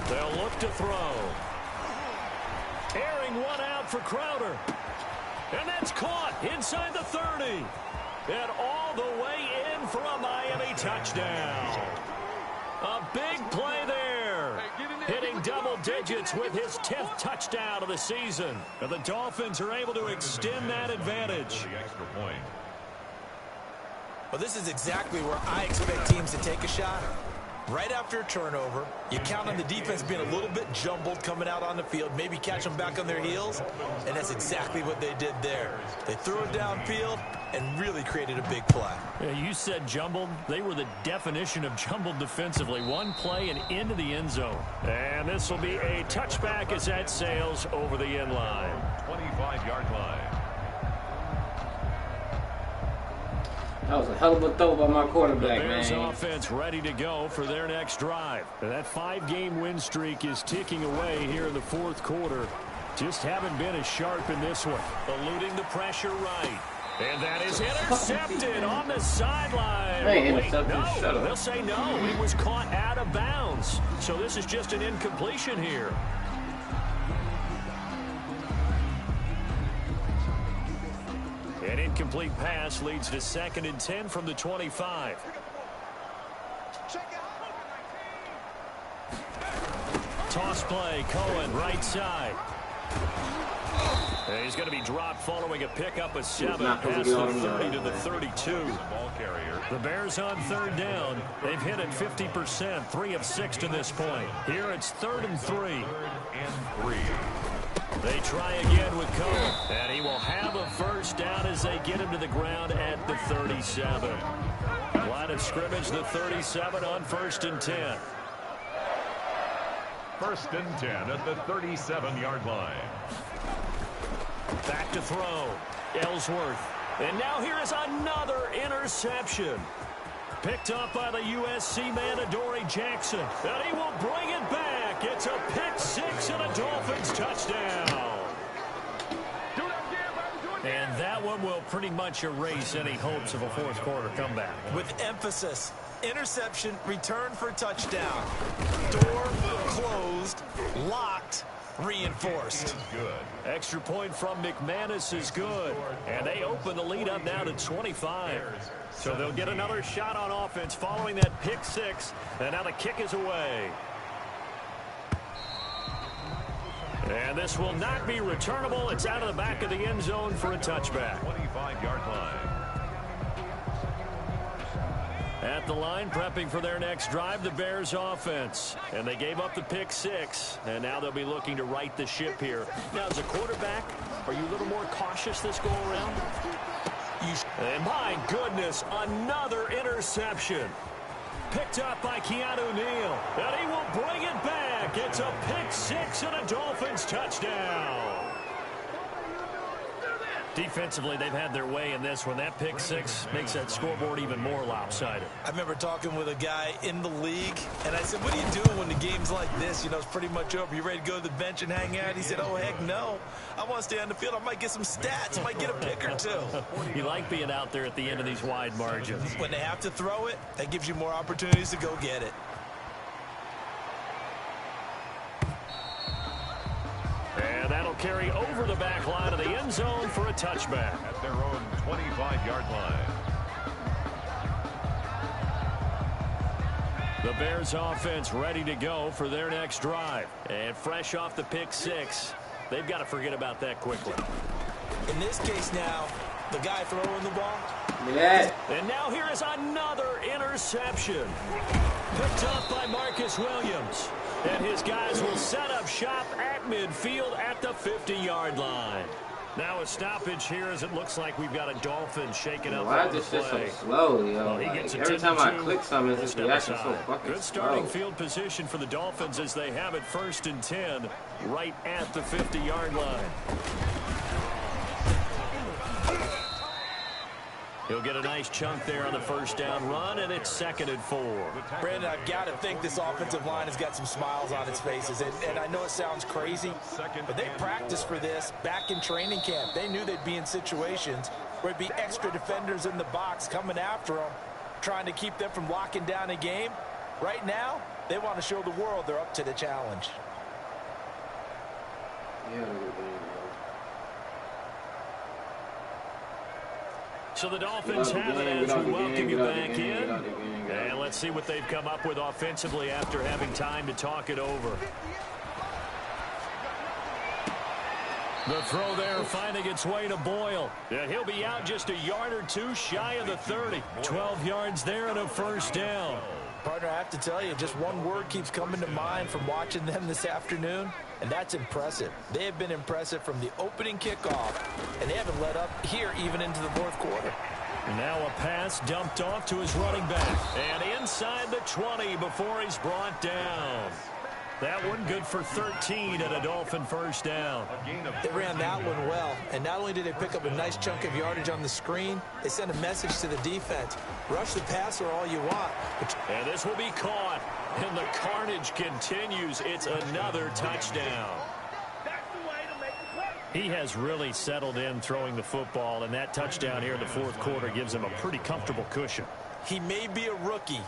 They'll look to throw. Airing one out for Crowder. And that's caught inside the 30. And all the way in for a Miami touchdown. A big play there. Hitting double digits with his 10th touchdown of the season. And the Dolphins are able to extend that advantage. Extra point. Well, this is exactly where I expect teams to take a shot. Right after a turnover, you count on the defense being a little bit jumbled coming out on the field, maybe catch them back on their heels, and that's exactly what they did there. They threw it downfield and really created a big play. Yeah, you said jumbled. They were the definition of jumbled defensively. One play and into the end zone. And this will be a touchback as that sails over the end line. 25-yard line. That was a hell of a throw by my quarterback, the Bears man. Offense ready to go for their next drive. That 5-game win streak is ticking away here in the 4th quarter. Just haven't been as sharp in this one. Eluding the pressure right. And that is intercepted on the sideline. Hey, Wait, intercepted. no, Shut up. they'll say no. It was caught out of bounds. So this is just an incompletion here. An incomplete pass leads to 2nd and 10 from the 25. Toss play, Cohen, right side. And he's going to be dropped following a pickup of 7 past the 30 to the 32. The Bears on 3rd down. They've hit it 50%, 3 of 6 to this point. Here it's 3rd and 3. 3rd and 3. They try again with Cohen, and he will have a first down as they get him to the ground at the 37. Line of scrimmage, the 37 on 1st and 10. 1st and 10 at the 37-yard line. Back to throw. Ellsworth. And now here is another interception. Picked up by the USC man, Adoree Jackson. And he will bring it back. It's a pick 6 and a Dolphins touchdown. And that one will pretty much erase any hopes of a 4th quarter comeback. With emphasis, interception, return for touchdown. Door closed, locked, reinforced. Good. Extra point from McManus is good. And they open the lead up now to 25. So they'll get another shot on offense following that pick 6. And now the kick is away. And this will not be returnable. It's out of the back of the end zone for a touchback. 25-yard line. At the line, prepping for their next drive, the Bears offense. And they gave up the pick 6, and now they'll be looking to right the ship here. Now, as a quarterback, are you a little more cautious this go-around? And my goodness, another interception. Picked up by Keanu Neal, and he will bring it back. It's a pick 6 and a Dolphins touchdown. Defensively, they've had their way in this one. That pick 6 makes that scoreboard even more lopsided. I remember talking with a guy in the league, and I said, what are you doing when the game's like this? You know, it's pretty much over. You ready to go to the bench and hang out? He said, oh, heck no. I want to stay on the field. I might get some stats. Might get a pick or two. You like being out there at the end of these wide margins. When they have to throw it, that gives you more opportunities to go get it. And that'll carry over the back line of the end zone for a touchback. At their own 25-yard line. The Bears offense ready to go for their next drive. And fresh off the pick 6, they've got to forget about that quickly. In this case now, the guy throwing the ball. Yeah. And now here is another interception. Picked up by Marcus Williams. And his guys will set up shop at midfield at the 50-yard line. Now a stoppage here as it looks like we've got a Dolphin shaking up. Why is this shit so slow, yo? Well, Like, every time I click something, it's reacting so fucking Good starting slow. field position for the Dolphins as they have it 1st and 10 right at the 50-yard line. He'll get a nice chunk there on the first down run, and it's 2nd and 4. Brandon, I've got to think this offensive line has got some smiles on its faces. And I know it sounds crazy, but they practiced for this back in training camp. They knew they'd be in situations where there'd be extra defenders in the box coming after them, trying to keep them from locking down a game. Right now, they want to show the world they're up to the challenge. Yeah, so the Dolphins have it as we welcome you back in. And let's see what they've come up with offensively after having time to talk it over. The throw there finding its way to Boyle. Yeah, he'll be out just a yard or two shy of the 30. 12 yards there and a first down. Partner, I have to tell you, just one word keeps coming to mind from watching them this afternoon, and that's impressive. They have been impressive from the opening kickoff, and they haven't let up here even into the 4th quarter. Now a pass dumped off to his running back. And inside the 20 before he's brought down. That one good for 13 and a Dolphin first down. They ran that one well, and not only did they pick up a nice chunk of yardage on the screen, they sent a message to the defense. Rush the passer all you want. And this will be caught, and the carnage continues. It's another touchdown. He has really settled in throwing the football, and that touchdown here in the 4th quarter gives him a pretty comfortable cushion. He may be a rookie,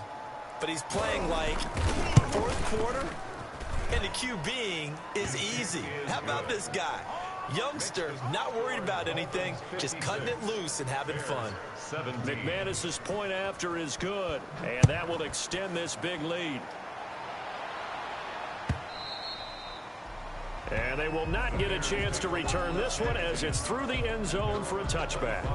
but he's playing like 4th quarter. And the QBing is easy. How about this guy? Youngster, not worried about anything, just cutting it loose and having fun. McManus's point after is good, and that will extend this big lead. And they will not get a chance to return this one as it's through the end zone for a touchback.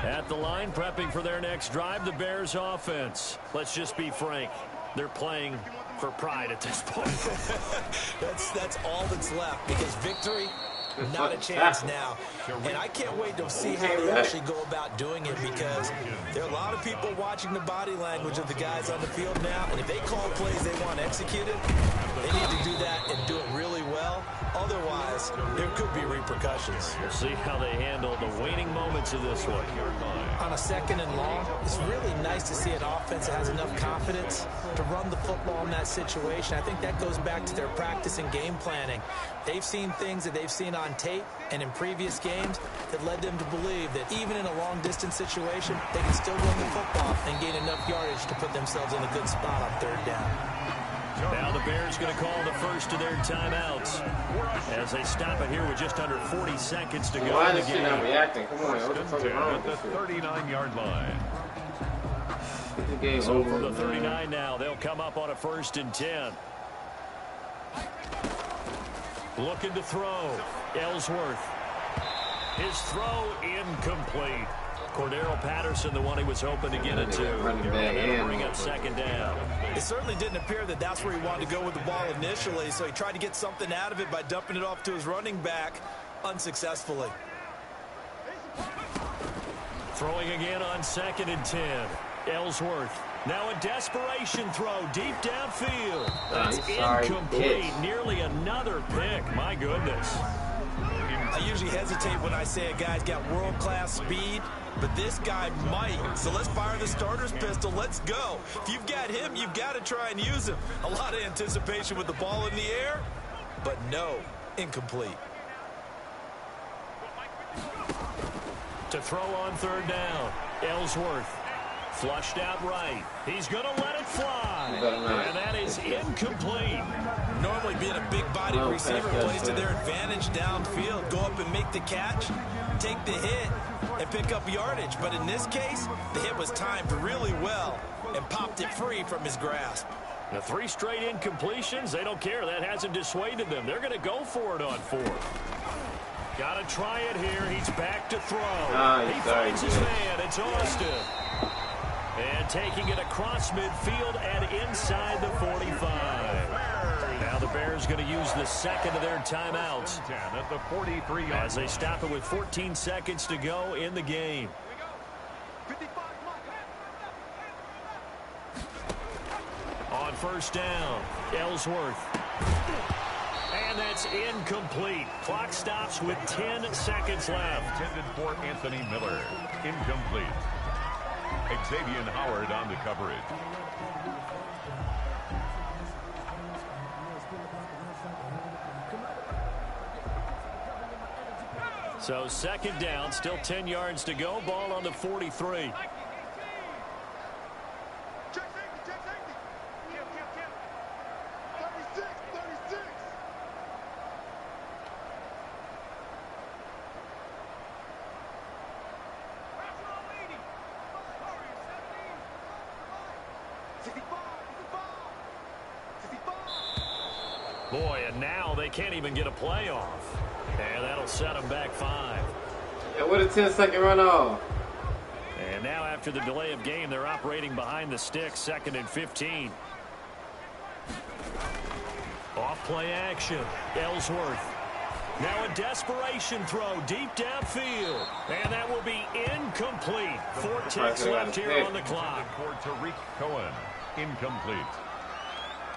At the line, prepping for their next drive, the Bears offense. Let's just be frank. They're playing for pride at this point. That's all that's left, because victory, not a chance now. And I can't wait to see how they actually go about doing it, because there are a lot of people watching the body language of the guys on the field now, and if they call plays they want executed, they need to do that and do it really well. Otherwise, there could be repercussions. We'll see how they handle the waning moments of this one. On a 2nd and long, it's really nice to see an offense that has enough confidence to run the football in that situation. I think that goes back to their practice and game planning. They've seen things that they've seen on tape and in previous games that led them to believe that even in a long-distance situation, they can still run the football and gain enough yardage to put themselves in a good spot on 3rd down. Now the Bears going to call the first of their timeouts as they stop it here with just under 40 seconds to go. Why in the is this shit game. not reacting? Come on, what the fuck is wrong At with the this shit? 39-yard line. So from the 39 now, they'll come up on a 1st and 10. Looking to throw. Ellsworth. His throw incomplete. Cordero Patterson, the one he was hoping to get it to. And that'll bring up 2nd down. It certainly didn't appear that that's where he wanted to go with the ball initially, so he tried to get something out of it by dumping it off to his running back unsuccessfully. Throwing again on 2nd and 10. Ellsworth. Now a desperation throw deep downfield. That's incomplete. Nearly another pick. My goodness. I usually hesitate when I say a guy's got world-class speed, but this guy might. So let's fire the starter's pistol. Let's go. If you've got him, you've got to try and use him. A lot of anticipation with the ball in the air, but no, incomplete. To throw on 3rd down. Ellsworth. Flushed out right. He's going to let it fly. And that is incomplete. Normally being a big-bodied receiver plays to their advantage downfield. Go up and make the catch, take the hit, and pick up yardage. But in this case, the hit was timed really well and popped it free from his grasp. The 3 straight incompletions, they don't care. That hasn't dissuaded them. They're going to go for it on 4th. Got to try it here. He's back to throw. He finds his man. It's Austin. And taking it across midfield and inside the 45. Now the Bears going to use the 2nd of their timeouts at the 43 as they stop it with 14 seconds to go in the game. On 1st down, Ellsworth. And that's incomplete. Clock stops with 10 seconds left. Intended for Anthony Miller. Incomplete. Xavier Howard on the coverage. So 2nd down, still 10 yards to go. Ball on the 43. Boy, and now they can't even get a play off. And that'll set them back 5. And what a 10-second runoff. And now after the delay of game, they're operating behind the sticks, 2nd and 15. Off play action. Ellsworth. Now a desperation throw deep downfield. And that will be incomplete. 4 ticks left here on the clock. For Tariq Cohen. Incomplete.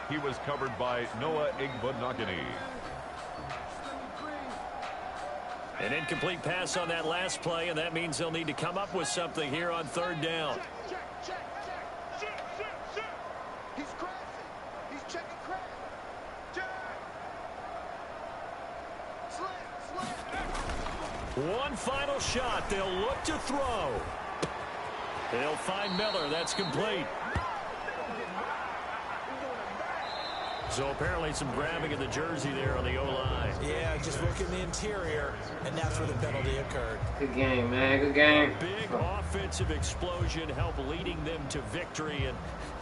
He was covered by Noah Igbenogany. An incomplete pass on that last play, and that means they'll need to come up with something here on 3rd down. He's crashing. He's checking crash. One final shot. They'll look to throw. They'll find Miller. That's complete. So apparently some grabbing of the jersey there on the O-line. Yeah, just look in the interior, and that's where the penalty occurred. Good game, man. Good game. Big offensive explosion help leading them to victory. And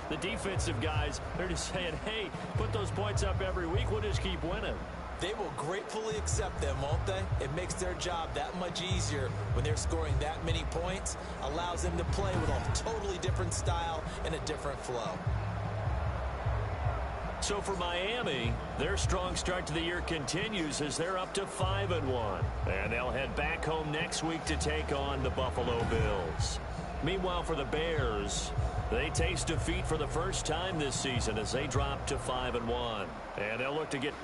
the defensive guys, they're just saying, hey, put those points up every week. We'll just keep winning. They will gratefully accept them, won't they? It makes their job that much easier when they're scoring that many points. Allows them to play with a totally different style and a different flow. So for Miami, their strong start to the year continues as they're up to 5-1. And they'll head back home next week to take on the Buffalo Bills. Meanwhile, for the Bears, they taste defeat for the first time this season as they drop to 5-1. And they'll look to get